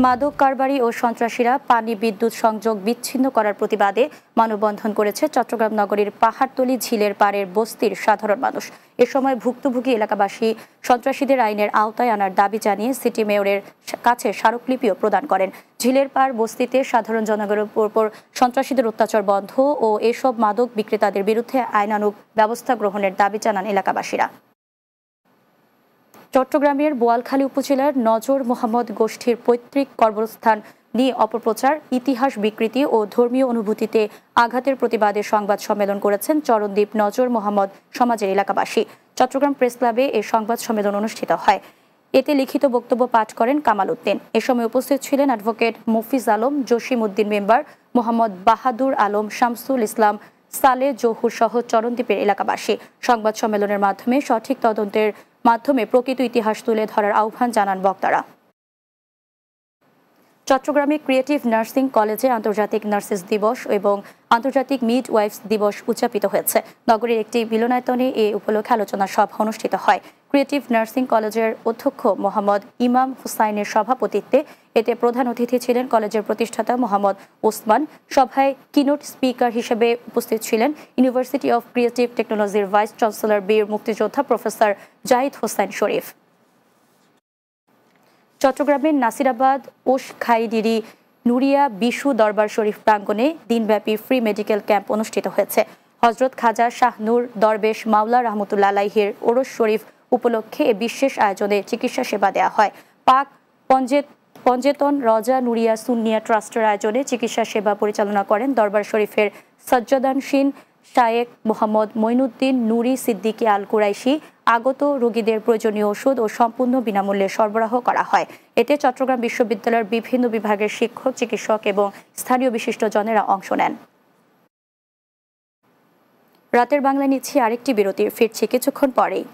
মাদক কারবারি ও সন্ত্রাসীরা পানি বিদ্যুৎ সংযোগ বিচ্ছিন্ন করার প্রতিবাদে মানববন্ধন করেছে চট্টগ্রাম নগরীর পাহাড়তলী ঝিলের পাড়ের বস্তির সাধারণ মানুষ। এ সময় ভুক্তভোগী এলাকাবাসী সন্ত্রাসীদের আইনের আওতায় আনার দাবি জানিয়ে সিটি মেয়রের কাছে স্মারকলিপিও প্রদান করেন। ঝিলের পাড় বস্তিতে সাধারণ জনগণের উপর সন্ত্রাসীদের অত্যাচার বন্ধ ও এসব মাদক বিক্রেতাদের বিরুদ্ধে আইনানুগ ব্যবস্থা গ্রহণের দাবি জানান এলাকাবাসীরা। চট্টগ্রামের বোয়ালখালী উপজেলার নজর মোহাম্মদ গোষ্ঠীর পৈতৃক কর্মস্থান নিয়ে অপপ্রচার, ইতিহাস বিকৃতি ও ধর্মীয় অনুভূতিতে আঘাতের প্রতিবাদে সংবাদ সম্মেলন করেছেন চরণদ্বীপ নজর মোহাম্মদ সমাজের এলাকাবাসী। চট্টগ্রাম প্রেস ক্লাবে এই সংবাদ সম্মেলন অনুষ্ঠিত হয়। এতে লিখিত বক্তব্য পাঠ করেন কামাল উদ্দিন। এ সময় উপস্থিত ছিলেন অ্যাডভোকেট মফিজ আলম, জসিম উদ্দিন মেম্বার, মোহাম্মদ বাহাদুর আলম, শামসুল ইসলাম, সালে জহুর সহ চরণদ্বীপের এলাকাবাসী। সংবাদ সম্মেলনের মাধ্যমে সঠিক তদন্তের মাধ্যমে প্রকৃত ইতিহাস তুলে ধরার আহ্বান জানান বক্তারা। চট্টগ্রামে ক্রিয়েটিভ নার্সিং কলেজে আন্তর্জাতিক নার্সেস দিবস এবং আন্তর্জাতিক মিডওয়াইফস দিবস উদযাপিত হয়েছে। নগরীর একটি মিলনায়তনে এ উপলক্ষে আলোচনা সভা অনুষ্ঠিত হয়। ক্রিয়েটিভ নার্সিং কলেজের অধ্যক্ষ মোহাম্মদ ইমাম হুসাইনের সভাপতিত্বে এতে প্রধান অতিথি ছিলেন কলেজের প্রতিষ্ঠাতা মোহাম্মদ ওসমান। সভায় কিনোট স্পিকার হিসেবে উপস্থিত ছিলেন ইউনিভার্সিটি অব ক্রিয়েটিভ টেকনোলজির ভাইস চ্যান্সেলর বীর মুক্তিযোদ্ধা প্রফেসর জাহিদ হোসেন শরীফ। চট্টগ্রামের নাসিরাবাদ ওশখাইডিরি নুরিয়া বিশু দরবার শরীফ প্রাঙ্গণে দিনব্যাপী ফ্রি মেডিকেল ক্যাম্প অনুষ্ঠিত হয়েছে। হজরত খাজা শাহ নূর দরবেশ মাওলা রহমতুল্লাহ আলাইহির ওরস শরীফ উপলক্ষে এ বিশেষ আয়োজনে চিকিৎসা সেবা দেওয়া হয়। পাক পঞ্জেতন রজা নুরিয়া সুন্নিয়া ট্রাস্টের আয়োজনে চিকিৎসা সেবা পরিচালনা করেন দরবার শরীফের সজ্জাদানশীন শায়েক মোহাম্মদ মঈনুদ্দিন নুরি সিদ্দিকী আল কুরাইশি। আগত রোগীদের প্রয়োজনীয় ওষুধ ও সম্পূর্ণ বিনামূল্যে সরবরাহ করা হয়। এতে চট্টগ্রাম বিশ্ববিদ্যালয়ের বিভিন্ন বিভাগের শিক্ষক, চিকিৎসক এবং স্থানীয় বিশিষ্টজনেরা অংশ নেন। রাতের বাংলা নিচ্ছি আরেকটি বিরতি, ফিরছি কিছুক্ষণ পরেই।